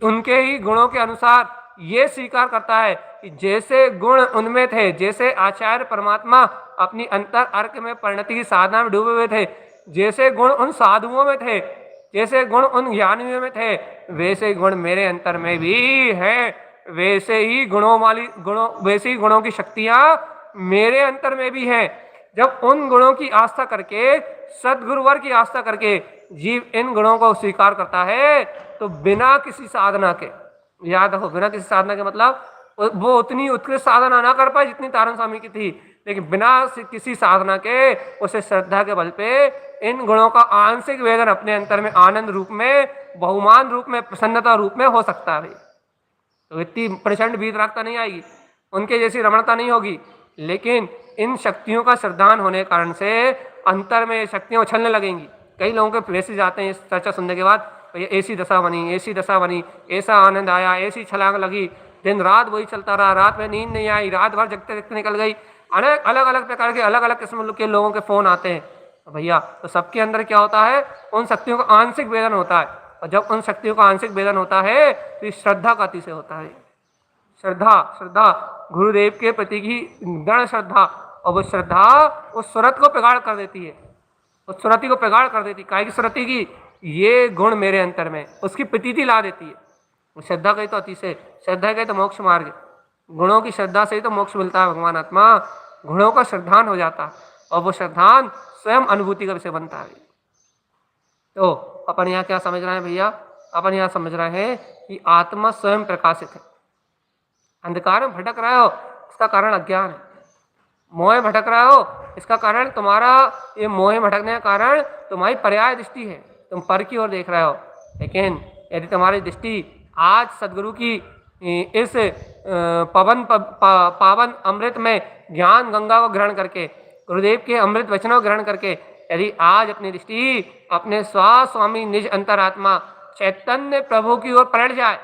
उनके ही गुणों के अनुसार ये स्वीकार करता है कि जैसे गुण उनमें थे, जैसे आचार्य परमात्मा अपनी अंतर अर्क में परिणति की साधना में डूबे हुए थे, जैसे गुण उन साधुओं में थे, जैसे गुण उन ज्ञानियों में थे, वैसे गुण मेरे अंतर में भी हैं, वैसे ही गुणों की शक्तियां मेरे अंतर में भी हैं। जब उन गुणों की आस्था करके, सदगुरुवर की आस्था करके जीव इन गुणों को स्वीकार करता है, तो बिना किसी साधना के, याद रखो बिना किसी साधना के मतलब वो उतनी उत्कृष्ट साधना ना कर पाए जितनी तारण स्वामी की थी, लेकिन बिना किसी साधना के उसे श्रद्धा के बल पे इन गुणों का आंशिक वेदन अपने अंतर में आनंद रूप में, बहुमान रूप में, प्रसन्नता रूप में हो सकता है। तो इतनी प्रचंड वीतरागता नहीं आएगी, उनके जैसी रमणता नहीं होगी, लेकिन इन शक्तियों का श्रद्धान होने के कारण से अंतर में शक्तियां उछलने लगेंगी। कई लोगों के मैसेज आते हैं इस चर्चा सुनने के बाद, ऐसी दशा बनी, ऐसी दशा बनी, ऐसा आनंद आया, ऐसी छलांग लगी, दिन रात वही चलता रहा, रात में नींद नहीं आई, रात भर जगते जगते निकल गई। अनेक अलग अलग प्रकार के अलग अलग किस्म के लोगों के फोन आते हैं। तो भैया तो सबके अंदर क्या होता है, उन शक्तियों का आंशिक वेदन होता है, और जब उन शक्तियों का आंशिक वेदन होता है तो श्रद्धा का अति से होता है। श्रद्धा गुरुदेव के प्रति की दृढ़ श्रद्धा, और वो श्रद्धा उस सुरत को पिघाड़ कर देती है, उस सुरति को पिघाड़ कर देती है। काय की सुरति की, ये गुण मेरे अंतर में, उसकी प्रतीति ला देती है। श्रद्धा गई तो अति से, श्रद्धा गई तो मोक्ष मार्ग, गुणों की श्रद्धा से ही तो मोक्ष मिलता है। भगवान आत्मा गुणों का श्रद्धान हो जाता है, और वो श्रद्धान स्वयं अनुभूति का विषय बनता है। तो अपन यहाँ क्या समझ रहे हैं भैया, अपन यहाँ समझ रहे हैं कि आत्मा स्वयं प्रकाशित है। अंधकार में भटक रहे हो, इसका कारण अज्ञान है। मोह भटक रहे हो, इसका कारण तुम्हारा ये मोह भटकने का कारण तुम्हारी पर्याय दृष्टि है, तुम पर की ओर देख रहे हो। लेकिन यदि तुम्हारी दृष्टि आज सदगुरु की इस पावन अमृत में ज्ञान गंगा को ग्रहण करके, गुरुदेव के अमृत वचनों को ग्रहण करके, यदि आज अपनी दृष्टि अपने स्वामी निज अंतरात्मा चैतन्य प्रभु की ओर पलट जाए,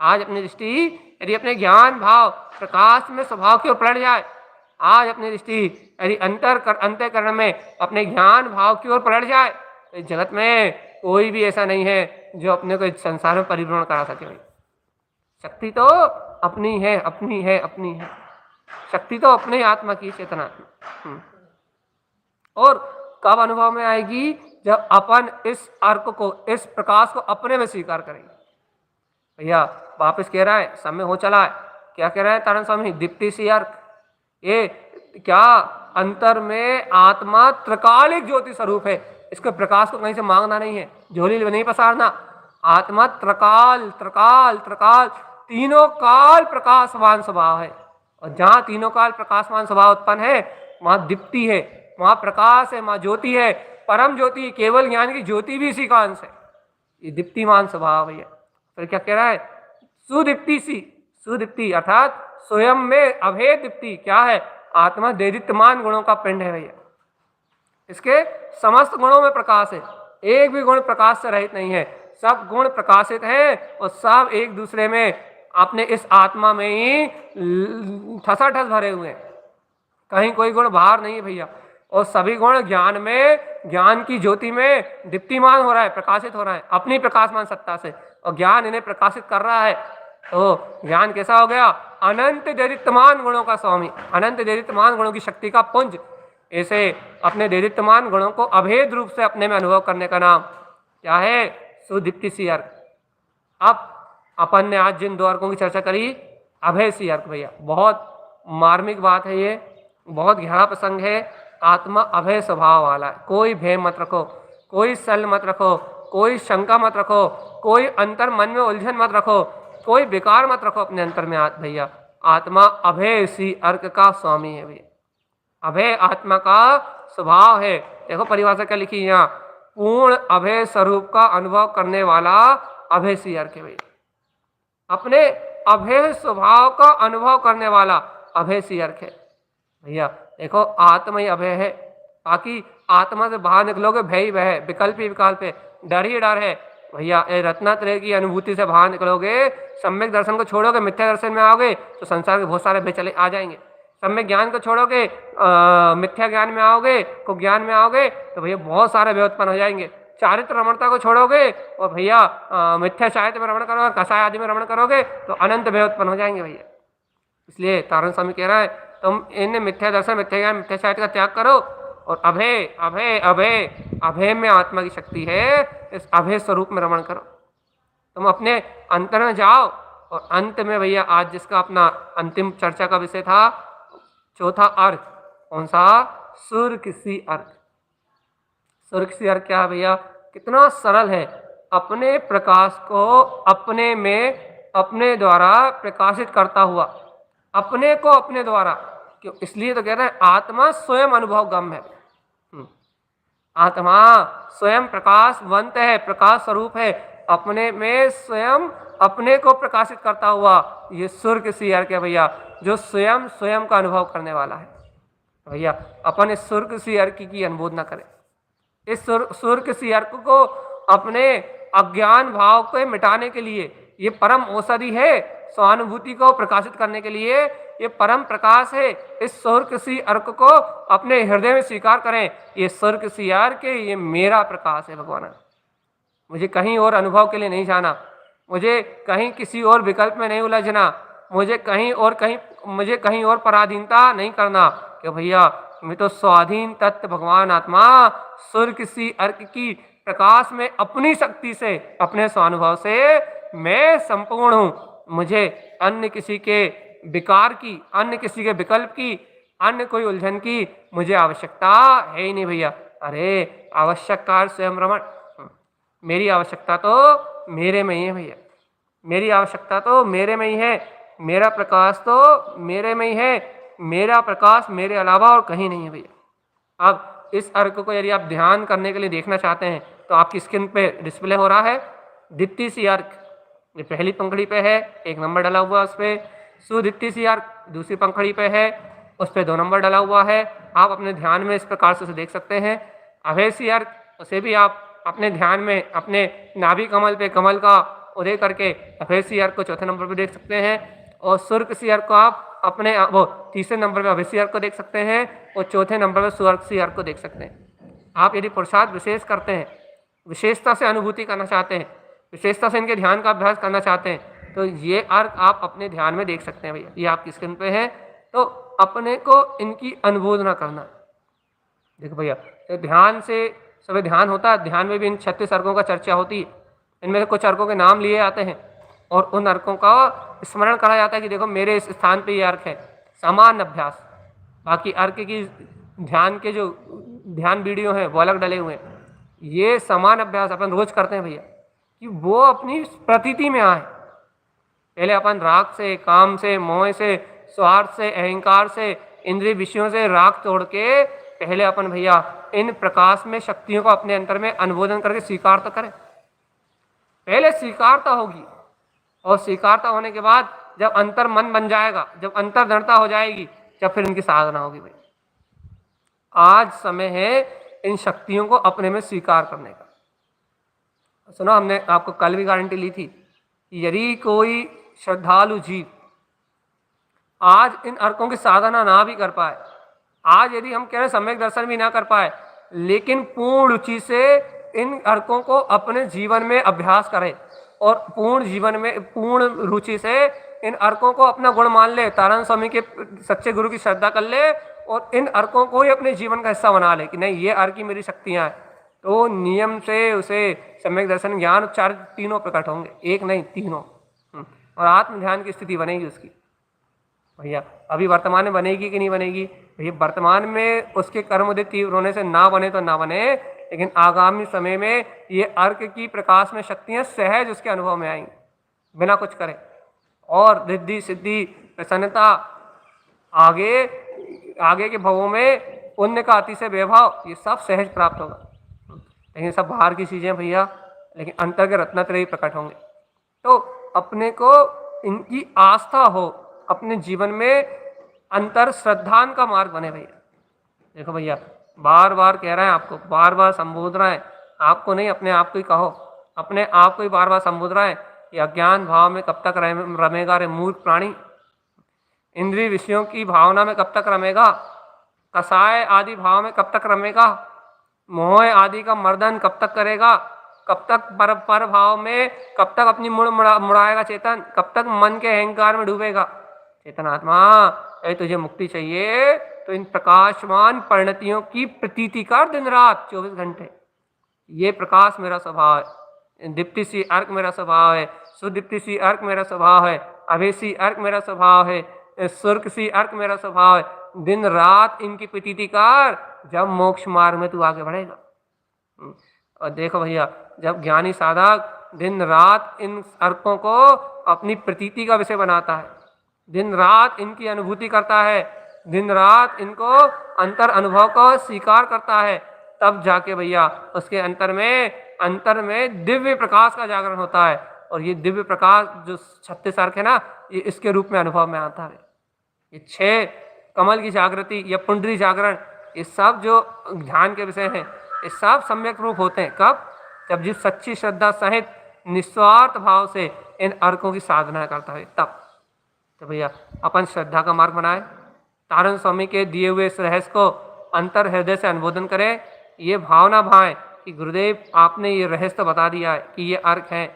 आज अपनी दृष्टि यदि अपने ज्ञान भाव प्रकाश में स्वभाव की ओर पलट जाए, आज अपनी दृष्टि यदि अंतःकरण में अपने ज्ञान भाव की ओर पलट जाए, तो जगत में कोई भी ऐसा नहीं है जो अपने को संसार में परिभ्रमण करा सके। शक्ति तो अपनी है, अपनी है, अपनी है। शक्ति तो अपने आत्मा की चेतना। और कब अनुभव में आएगी, जब अपन इस अर्क को, इस प्रकाश को अपने में स्वीकार करेंगे। भैया वापस कह रहा है, समय हो चला है, क्या कह रहा है तारण स्वामी, दीप्ति सी अर्क, ये क्या अंतर में आत्मा त्रिकालिक ज्योति स्वरूप है, इसके प्रकाश को कहीं से मांगना नहीं है, झोली में नहीं पसारना। आत्मा त्रिकाल त्रिकाल त्रिकाल तीनों काल प्रकाशवान स्वभाव है, और जहाँ तीनों काल प्रकाशवान स्वभाव उत्पन्न है वहाँ दीप्ति है, वहाँ प्रकाश है, वहाँ ज्योति है, परम ज्योति, केवल ज्ञान की ज्योति भी इसी का अंश है। ये दीप्तिमान स्वभाव है। फिर क्या कह रहा है, सुदीप्ति सी, सुदीप्ति अर्थात स्वयं में अभेद दीप्ति क्या है? आत्मा देदीप्यमान गुणों का पिंड है भैया। इसके समस्त गुणों में प्रकाश है, एक भी गुण प्रकाश से रहित नहीं है, सब गुण प्रकाशित हैं और सब एक दूसरे में अपने इस आत्मा में ही ठसाठस भरे हुए हैं, कहीं कोई गुण बाहर नहीं है भैया। और सभी गुण ज्ञान में, ज्ञान की ज्योति में दीप्तिमान हो रहा है, प्रकाशित हो रहा है अपनी प्रकाशमान सत्ता से, और ज्ञान इन्हें प्रकाशित कर रहा है। तो ज्ञान कैसा हो गया? अनंत देदीप्यमान गुणों का स्वामी, अनंत देदीप्यमान गुणों की शक्ति का पुंज। ऐसे अपने देदीप्यमान गुणों को अभेद रूप से अपने में अनुभव करने का नाम क्या है? सुदीप्ति सी अर्क। अब अपन ने आज जिन दो अर्कों की चर्चा करी, अभय सी अर्क भैया, बहुत मार्मिक बात है ये, बहुत गहरा प्रसंग है। आत्मा अभय स्वभाव वाला है, कोई भय मत रखो, कोई सल मत रखो, कोई शंका मत रखो, कोई अंतर मन में उलझन मत रखो, कोई विकार मत रखो अपने अंतर में। भैया आत्मा अभय सी अर्क का स्वामी है भैया, अभय आत्मा का स्वभाव है। देखो परिभाषा क्या लिखी यहाँ, पूर्ण अभय स्वरूप का अनुभव करने वाला अभय सी अर्क है भैया, अपने अभय स्वभाव का अनुभव करने वाला अभय सी अर्क है भैया। देखो आत्मा ही अभय है, बाकी आत्मा से बाहर निकलोगे भय ही भय है, विकल्प ही विकल्प है, डर ही डर है भैया। ये रत्नात्रय की अनुभूति से बाहर निकलोगे, सम्यक दर्शन को छोड़ोगे, मिथ्या दर्शन में आओगे तो संसार के बहुत सारे भय चले आ जाएंगे। सम्यक ज्ञान को छोड़ोगे, मिथ्या ज्ञान में आओगे, को ज्ञान में आओगे तो भैया बहुत सारे भय उत्पन्न हो जाएंगे। चारित्र रमणता को छोड़ोगे और भैया मिथ्या साहित्य में रमण करोगे, कसाय आदि में रमण करोगे तो अनंत भय उत्पन्न हो जाएंगे भैया। इसलिए तारण स्वामी कह रहा है तुम इन मिथ्या दर्शन, मिथ्या ज्ञान, मिथ्या साहित्य का त्याग करो और अभय अभय अभय अभय में आत्मा की शक्ति है, इस अभय स्वरूप में रमण करो। तुम अपने अंतर में जाओ। और अंत में भैया आज जिसका अपना अंतिम चर्चा का विषय था, चौथा अर्क, कौन सा? सुरकिसी अर्क। सुरकिसी अर्क क्या है भैया? कितना सरल है, अपने प्रकाश को अपने में अपने द्वारा प्रकाशित करता हुआ, अपने को अपने द्वारा, क्यों? इसलिए तो कहते हैं आत्मा स्वयं अनुभव गम है। आत्मा स्वयं प्रकाशवंत है, प्रकाश स्वरूप है, अपने में स्वयं अपने को प्रकाशित करता हुआ ये सुरकिसी अर्क है भैया, जो स्वयं स्वयं का अनुभव करने वाला है भैया। अपन इस सुरकिसी अर्क की अनुमोदना करें, इस सुरकिसी अर्क को अपने अज्ञान भाव को मिटाने के लिए ये परम औषधि है, स्वानुभूति को प्रकाशित करने के लिए ये परम प्रकाश है। इस सुरकिसी अर्क को अपने हृदय में स्वीकार करें, ये सुरकिसी अर्क, ये मेरा प्रकाश है भगवान। मुझे कहीं और अनुभव के लिए नहीं जाना, मुझे कहीं किसी और विकल्प में नहीं उलझना, मुझे कहीं और पराधीनता नहीं करना, कि भैया मैं तो स्वाधीन तत्व भगवान आत्मा सुरकिसी अर्क की प्रकाश में अपनी शक्ति से, अपने स्वानुभव से मैं संपूर्ण हूँ। मुझे अन्य किसी के विकार की, अन्य किसी के विकल्प की, अन्य कोई उलझन की मुझे आवश्यकता है ही नहीं भैया। अरे आवश्यक कार स्वयं रमण, मेरी आवश्यकता तो मेरे में ही है भैया, मेरी आवश्यकता तो मेरे में ही है, मेरा प्रकाश तो मेरे में ही है, मेरा प्रकाश मेरे अलावा और कहीं नहीं है भैया। अब इस अर्क को यदि आप ध्यान करने के लिए देखना चाहते हैं तो आपकी स्क्रीन पे डिस्प्ले हो रहा है दीप्ति सी अर्क, ये पहली पंखड़ी पे है, 1 नंबर डला हुआ है उस पर। सुदीप्ति सी अर्क दूसरी पंखड़ी पे है, उस पर 2 नंबर डला हुआ है। आप अपने ध्यान में इस प्रकार से उसे देख सकते हैं। अभय सी अर्क, उसे भी आप अपने ध्यान में अपने नाभि कमल पे कमल का उदय करके अभय सी अर्क को 4थे नंबर पर देख सकते हैं। और सुरकिसी अर्क को आप अपने वो 3रे नंबर पर अभय सी अर्क को देख सकते हैं और 4थे नंबर पर सुरकिसी अर्क को देख सकते हैं। आप यदि पुरुषार्थ विशेष करते हैं, विशेषता से अनुभूति करना चाहते हैं, विशेषता से इनके ध्यान का अभ्यास करना चाहते हैं तो ये अर्क आप अपने ध्यान में देख सकते हैं भैया। ये आपकी स्क्रीन पे है, तो अपने को इनकी अनुमोदना करना। देखो भैया तो ध्यान से सभी ध्यान होता है, ध्यान में भी इन 36 अर्कों का चर्चा होती है। इनमें से कुछ अर्कों के नाम लिए जाते हैं और उन अर्कों का स्मरण करा जाता है कि देखो मेरे इस स्थान पे ये अर्क है, समान अभ्यास। बाकी अर्क की ध्यान के जो ध्यान वीडियो हैं वो अलग डले हुए हैं, ये समान अभ्यास अपन रोज करते हैं भैया कि वो अपनी प्रतीति में आए। पहले अपन राग से, काम से, मोह से, स्वार्थ से, अहंकार से, इंद्रिय विषयों से राग तोड़ के पहले अपन भैया इन प्रकाश में शक्तियों को अपने अंतर में अनुमोदन करके स्वीकार तो करें। पहले स्वीकारता होगी, और स्वीकारता होने के बाद जब अंतर मन बन जाएगा, जब अंतर दृढ़ता हो जाएगी, जब फिर इनकी साधना होगी। भाई आज समय है इन शक्तियों को अपने में स्वीकार करने का। सुनो, हमने आपको कल भी गारंटी ली थी, यदि कोई श्रद्धालु जीव आज इन अर्कों की साधना ना भी कर पाए, आज यदि हम कह रहे सम्यक दर्शन भी ना कर पाए, लेकिन पूर्ण रुचि से इन अर्कों को अपने जीवन में अभ्यास करे और पूर्ण जीवन में पूर्ण रुचि से इन अर्कों को अपना गुण मान ले, तारानंद स्वामी के सच्चे गुरु की श्रद्धा कर ले और इन अर्कों को ही अपने जीवन का हिस्सा बना ले कि नहीं, ये अर्क ही मेरी शक्तियां हैं, तो नियम से उसे सम्यक दर्शन ज्ञान चार तीनों प्रकट होंगे, एक नहीं तीनों। और आत्म ध्यान की स्थिति बनेगी उसकी। भैया अभी वर्तमान में बनेगी कि नहीं बनेगी? भैया वर्तमान में उसके कर्मोदय तीव्र होने से ना बने तो ना बने, लेकिन आगामी समय में ये अर्क की प्रकाश में शक्तियां सहज उसके अनुभव में आएंगी बिना कुछ करे। और रिद्धि सिद्धि प्रसन्नता आगे के भवों में पुण्य का अतिशय वैभव, ये सब सहज प्राप्त होगा। लेकिन सब बाहर की चीजें भैया, लेकिन अंतर के रत्नत्रय प्रकट होंगे। तो अपने को इनकी आस्था हो, अपने जीवन में अंतर श्रद्धान का मार्ग बने भैया। देखो भैया, बार बार कह रहे हैं आपको, बार बार संबोध रहे हैं आपको, नहीं अपने आप को ही कहो, अपने आप को ही बार बार संबोध रहे हैं कि अज्ञान भाव में कब तक रमेगा रे मूर्ख प्राणी, इंद्रिय विषयों की भावना में कब तक रमेगा, कसाय आदि भाव में कब तक रमेगा, मोह आदि का मर्दन कब तक करेगा, कब तक पर भाव में कब तक अपनी मुड़ाएगा चेतन, कब तक मन के अहंकार में डूबेगा। चेतन आत्मा, यदि तुझे मुक्ति चाहिए तो इन प्रकाशमान परिणतियों की प्रतीति कर दिन रात 24 घंटे। ये प्रकाश मेरा स्वभाव है, दीप्ति सी अर्क मेरा स्वभाव है, सुदीप्ति सी अर्क मेरा स्वभाव है, अभेसी अर्क मेरा स्वभाव है, सुर्क सी अर्क मेरा स्वभाव है। दिन रात इनकी प्रतीति कर, जब मोक्ष मार्ग में तू आगे बढ़ेगा। और देखो भैया, जब ज्ञानी साधक दिन रात इन अर्कों को अपनी प्रतीति का विषय बनाता है, दिन रात इनकी अनुभूति करता है, दिन रात इनको अंतर अनुभव को स्वीकार करता है, तब जाके भैया उसके अंतर में दिव्य प्रकाश का जागरण होता है। और ये दिव्य प्रकाश जो 36 अर्क है ना, ये इसके रूप में अनुभव में आता है। ये 6 कमल की जागृति या पुंडरी जागरण, ये सब जो ध्यान के विषय हैं, ये सब सम्यक रूप होते हैं। कब? जब जिस सच्ची श्रद्धा सहित निस्वार्थ भाव से इन अर्कों की साधना करता है, तब। तो भैया अपन श्रद्धा का मार्ग बनाए, तारण स्वामी के दिए हुए इस रहस्य को अंतर हृदय से अनुमोदन करें, ये भावना भाएं कि गुरुदेव आपने ये रहस्य तो बता दिया है कि ये अर्क हैं,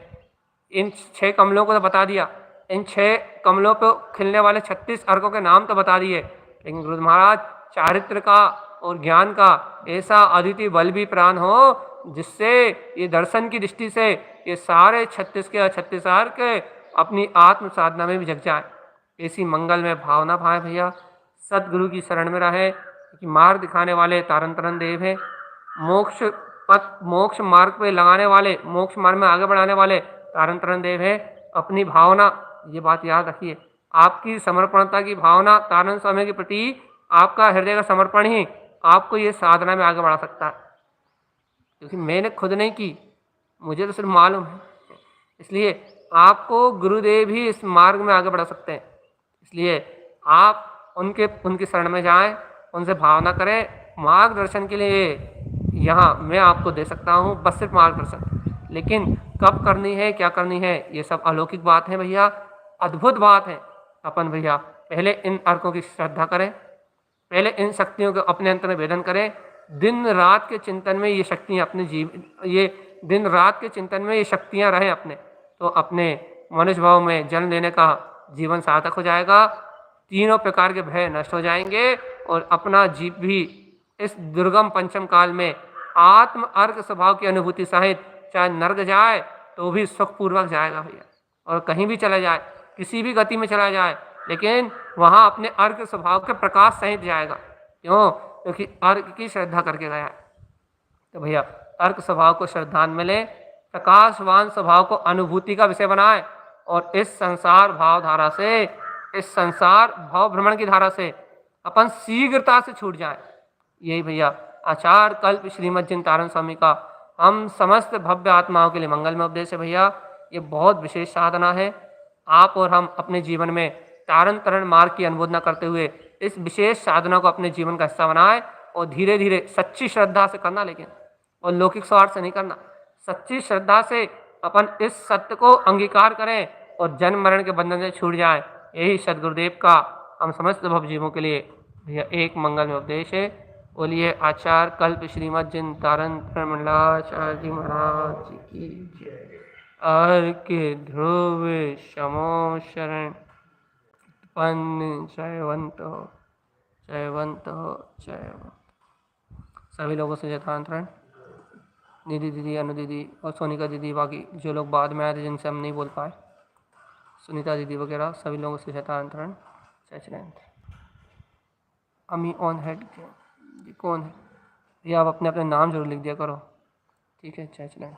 इन 6 कमलों को तो बता दिया, इन 6 कमलों पर खिलने वाले 36 अर्कों के नाम तो बता दिए, लेकिन गुरु महाराज चारित्र का और ज्ञान का ऐसा अद्वितीय बल भी प्राण हो जिससे ये दर्शन की दृष्टि से ये सारे 36 के 36 अर्क अपनी आत्म साधना में भी जग जाए। ऐसी मंगल में भावना भाए भैया, सदगुरु की शरण में रहे कि मार्ग दिखाने वाले तारण देव है, मोक्ष मार्ग पे लगाने वाले, मोक्ष मार्ग में आगे बढ़ाने वाले तारण देव है। अपनी भावना, ये बात याद रखिए, आपकी समर्पणता की भावना तारण स्वामी के प्रति आपका हृदय का समर्पण ही आपको ये साधना में आगे बढ़ा सकता है। क्योंकि मैंने खुद नहीं की, मुझे तो सिर्फ मालूम है, इसलिए आपको गुरुदेव ही इस मार्ग में आगे बढ़ा सकते हैं। इसलिए आप उनकी शरण में जाएं, उनसे भावना करें। मार्गदर्शन के लिए यहाँ मैं आपको दे सकता हूँ, बस सिर्फ मार्गदर्शन, लेकिन कब करनी है, क्या करनी है, ये सब अलौकिक बात है भैया, अद्भुत बात है। अपन भैया पहले इन अर्कों की श्रद्धा करें, पहले इन शक्तियों को अपने अंतर में वेदन करें, दिन रात के चिंतन में ये शक्तियाँ दिन रात के चिंतन में ये शक्तियाँ रहें अपने, तो अपने मनुष्य भाव में जन्म लेने का जीवन सार्थक हो जाएगा, तीनों प्रकार के भय नष्ट हो जाएंगे और अपना जीव भी इस दुर्गम पंचम काल में आत्म अर्क स्वभाव की अनुभूति सहित चाहे नर्क जाए तो भी सुखपूर्वक जाएगा भैया। और कहीं भी चला जाए, किसी भी गति में चला जाए, लेकिन वहाँ अपने अर्क स्वभाव के प्रकाश सहित जाएगा। क्यों? क्योंकि अर्क की श्रद्धा करके गया है। तो भैया अर्क स्वभाव को श्रद्धान में लें, प्रकाशवान स्वभाव को अनुभूति का विषय बनाए और इस संसार भावधारा से, इस संसार भाव भ्रमण की धारा से अपन शीघ्रता से छूट जाए। यही भैया आचार कल्प श्रीमद् जिन तारण स्वामी का हम समस्त भव्य आत्माओं के लिए मंगल में उपदेश है भैया। ये बहुत विशेष साधना है, आप और हम अपने जीवन में तारण तरण मार्ग की अनुमोदना करते हुए इस विशेष साधना को अपने जीवन का हिस्सा बनाएं और धीरे धीरे सच्ची श्रद्धा से करना, लेकिन और लौकिक स्वार्थ से नहीं करना। सच्ची श्रद्धा से अपन इस सत्य को अंगीकार करें और जन्म मरण के बंधन से छूट जाएं। यही सदगुरुदेव का हम समस्त भवजीवों के लिए यह एक मंगल में उपदेश है। बोलिए आचार्य कल्प श्रीमद जिन तारण मंडलाचार्य जी महाराज जी की जय। के ध्रुव शमो शरण पन्न जयवंत हो, जयवंत हो, जयवंत। सभी लोगों से यथांतरण, निधि दीदी, अनु दीदी और सोनिका दीदी, बाकी जो लोग बाद में आए थे जिनसे हम नहीं बोल पाए, सुनीता दीदी वगैरह, सभी लोगों से यथांतरण। सचिन अमी ऑन हेड, ये कौन है? ये आप अपने अपने नाम जरूर लिख दिया करो, ठीक है? जय